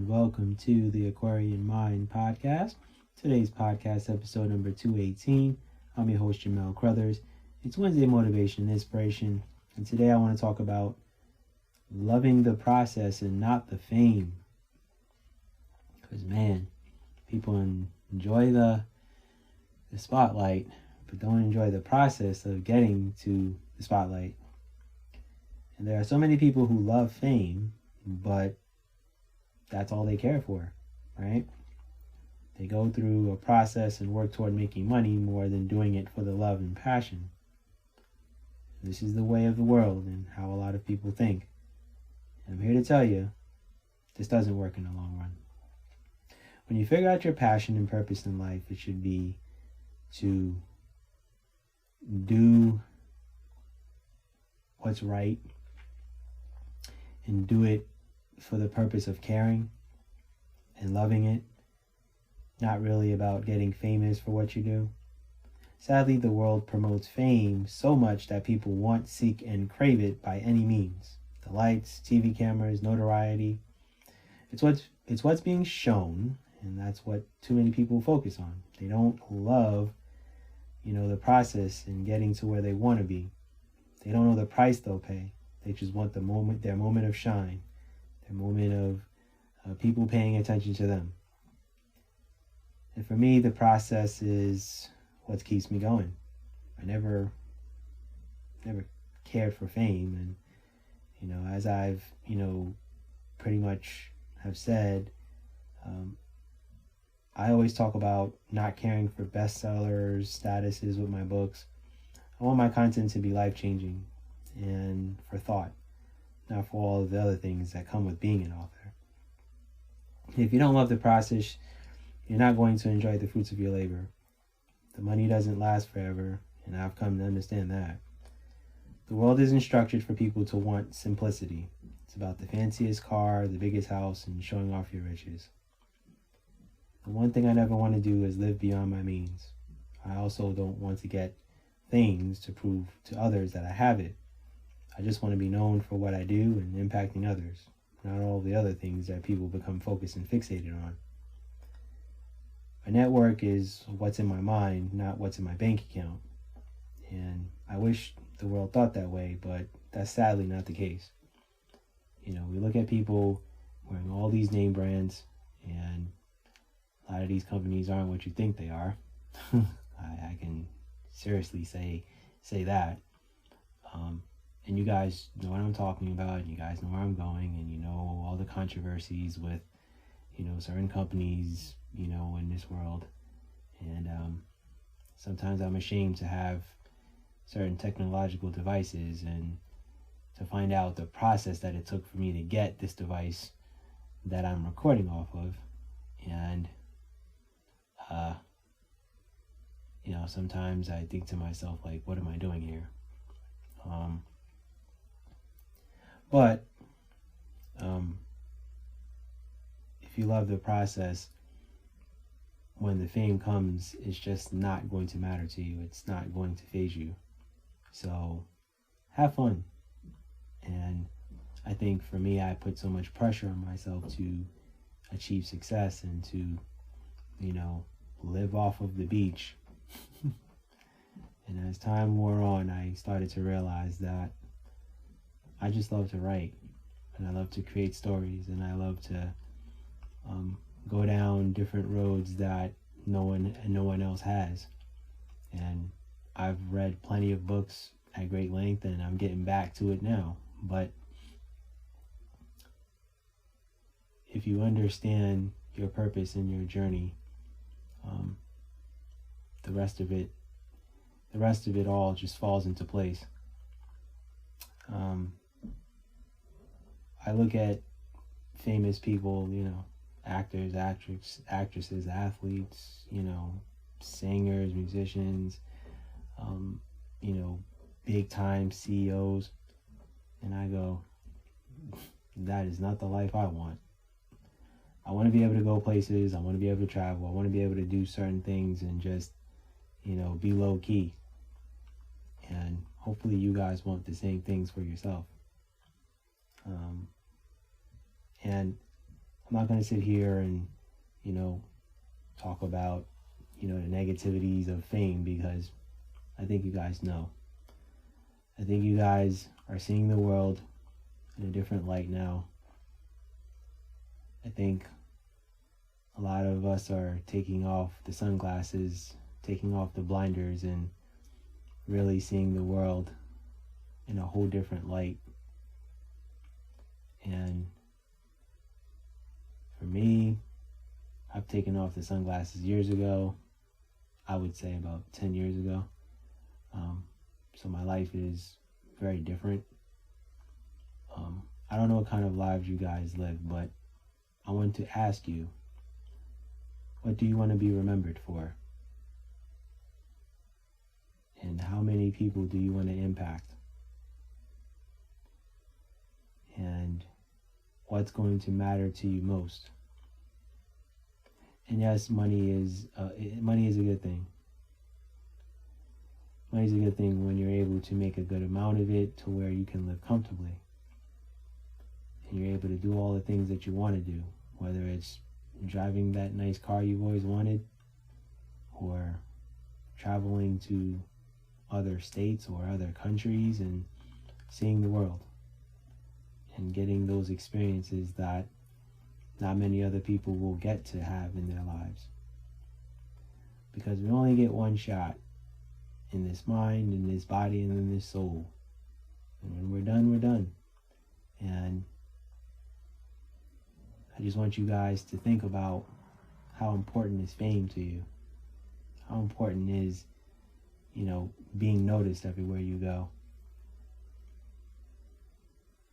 and welcome to the Aquarian Mind podcast. Today's podcast, episode number 218. I'm your host, Jamel Crothers. It's Wednesday Motivation and Inspiration, and today I want to talk about loving the process and not the fame. Because, man, people enjoy the spotlight, but don't enjoy the process of getting to the spotlight. And there are so many people who love fame, but that's all they care for, right? They go through a process and work toward making money more than doing it for the love and passion. This is the way of the world and how a lot of people think. And I'm here to tell you, this doesn't work in the long run. When you figure out your passion and purpose in life, it should be to do what's right and do it for the purpose of caring and loving it, not really about getting famous for what you do. Sadly, the world promotes fame so much that people want, seek, and crave it by any means. The lights, TV cameras, notoriety. It's what's being shown, and that's what too many people focus on. They don't love, the process and getting to where they want to be. They don't know the price they'll pay. They just want their moment of shine. Their moment of people paying attention to them. And for me, the process is what keeps me going. I never cared for fame. And, as I've, pretty much have said, I always talk about not caring for bestsellers, statuses with my books. I want my content to be life-changing and for thought, not for all of the other things that come with being an author. If you don't love the process, you're not going to enjoy the fruits of your labor. The money doesn't last forever, and I've come to understand that. The world isn't structured for people to want simplicity. It's about the fanciest car, the biggest house, and showing off your riches. The one thing I never want to do is live beyond my means. I also don't want to get things to prove to others that I have it. I just want to be known for what I do and impacting others, not all the other things that people become focused and fixated on. My network is what's in my mind, not what's in my bank account. And I wish the world thought that way, but that's sadly not the case. We look at people wearing all these name brands, and a lot of these companies aren't what you think they are. I can seriously say that. And you guys know what I'm talking about, and you guys know where I'm going, and you know all the controversies with, certain companies, in this world. And sometimes I'm ashamed to have certain technological devices and to find out the process that it took for me to get this device that I'm recording off of. And, sometimes I think to myself, like, what am I doing here? But if you love the process, when the fame comes, it's just not going to matter to you. It's not going to faze you. So have fun. And I think for me, I put so much pressure on myself to achieve success and to, live off of the beach. And as time wore on, I started to realize that I just love to write, and I love to create stories, and I love to go down different roads that no one else has. And I've read plenty of books at great length, and I'm getting back to it now. But if you understand your purpose and your journey, the rest of it all just falls into place. I look at famous people, actors, actresses, athletes, singers, musicians, big time CEOs, and I go, that is not the life I want. I want to be able to go places. I want to be able to travel. I want to be able to do certain things and just, be low key. And hopefully you guys want the same things for yourself. And I'm not going to sit here and, talk about, the negativities of fame, because I think you guys know. I think you guys are seeing the world in a different light now. I think a lot of us are taking off the sunglasses, taking off the blinders, and really seeing the world in a whole different light. And for me, I've taken off the sunglasses years ago. I would say about 10 years ago. So my life is very different. I don't know what kind of lives you guys live, but I want to ask you, what do you want to be remembered for? And how many people do you want to impact? And what's going to matter to you most? And yes, money is a good thing. Money is a good thing when you're able to make a good amount of it to where you can live comfortably. And you're able to do all the things that you want to do, whether it's driving that nice car you've always wanted, or traveling to other states or other countries and seeing the world and getting those experiences that not many other people will get to have in their lives. Because we only get one shot in this mind, in this body, and in this soul. And when we're done, we're done. And I just want you guys to think about how important is fame to you. How important is, being noticed everywhere you go.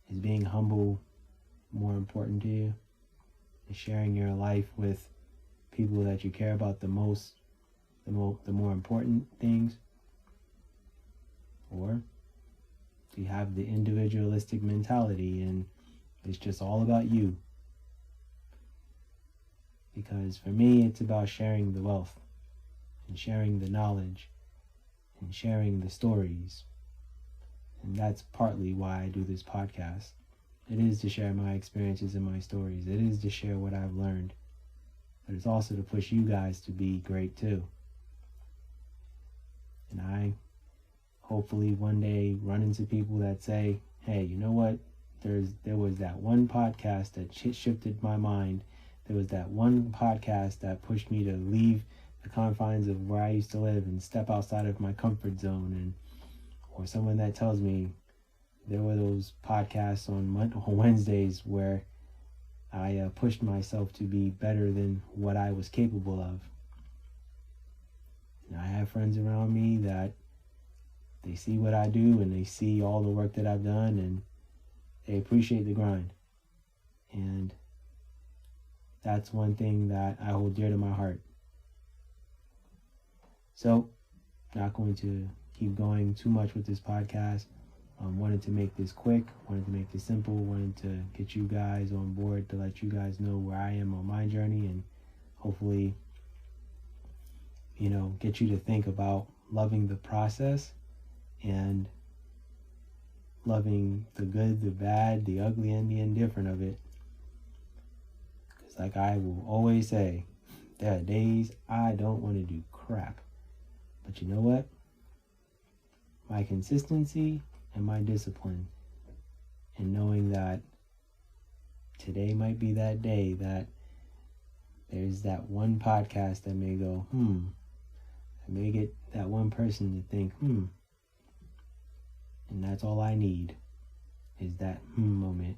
Is being humble more important to you? Is sharing your life with people that you care about the most, the more important things? Or do you have the individualistic mentality and it's just all about you? Because for me, it's about sharing the wealth and sharing the knowledge and sharing the stories. And that's partly why I do this podcast. It is to share my experiences and my stories. It is to share what I've learned. But it's also to push you guys to be great too. And I hopefully one day run into people that say, hey, you know what? There was that one podcast that shifted my mind. There was that one podcast that pushed me to leave the confines of where I used to live and step outside of my comfort zone. Or someone that tells me there were those podcasts on Wednesdays where I pushed myself to be better than what I was capable of. And I have friends around me that they see what I do and they see all the work that I've done and they appreciate the grind. And that's one thing that I hold dear to my heart. So, not going to keep going too much with this podcast. Wanted to make this quick, wanted to make this simple, wanted to get you guys on board to let you guys know where I am on my journey and hopefully, get you to think about loving the process and loving the good, the bad, the ugly, and the indifferent of it. Because like I will always say, there are days I don't want to do crap. But you know what? My consistency and my discipline and knowing that today might be that day that there's that one podcast that may go, I may get that one person to think, and that's all I need is that moment.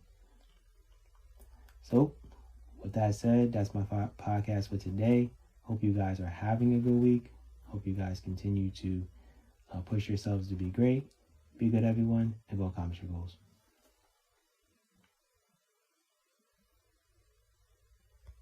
So, with that said, that's my podcast for today. Hope you guys are having a good week. Hope you guys continue to push yourselves to be great. Be good, everyone, and go accomplish your goals.